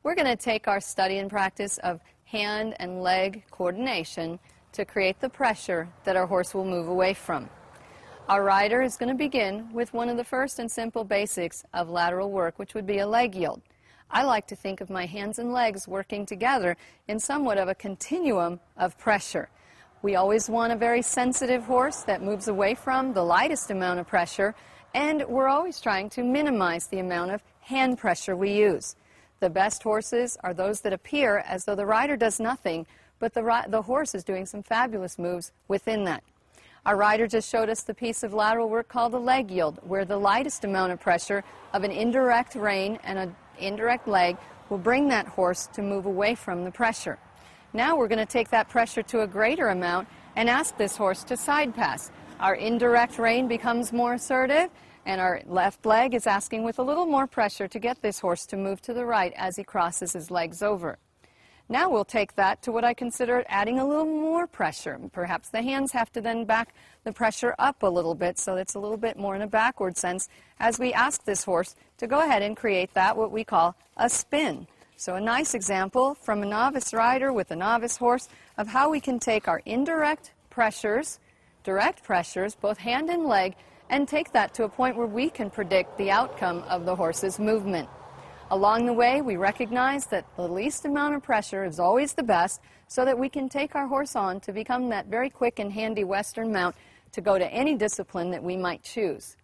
we're going to take our study and practice of hand and leg coordination to create the pressure that our horse will move away from. Our rider is going to begin with one of the first and simple basics of lateral work, which would be a leg yield. I like to think of my hands and legs working together in somewhat of a continuum of pressure. We always want a very sensitive horse that moves away from the lightest amount of pressure, and we're always trying to minimize the amount of hand pressure we use. The best horses are those that appear as though the rider does nothing, but the horse is doing some fabulous moves within that. Our rider just showed us the piece of lateral work called the leg yield, where the lightest amount of pressure of an indirect rein and an indirect leg will bring that horse to move away from the pressure. Now we're going to take that pressure to a greater amount and ask this horse to side pass. Our indirect rein becomes more assertive, and our left leg is asking with a little more pressure to get this horse to move to the right as he crosses his legs over. Now we'll take that to what I consider adding a little more pressure. Perhaps the hands have to then back the pressure up a little bit, so it's a little bit more in a backward sense as we ask this horse to go ahead and create that, what we call a spin. So a nice example from a novice rider with a novice horse of how we can take our indirect pressures, direct pressures, both hand and leg, and take that to a point where we can predict the outcome of the horse's movement. Along the way, we recognize that the least amount of pressure is always the best, so that we can take our horse on to become that very quick and handy Western mount to go to any discipline that we might choose.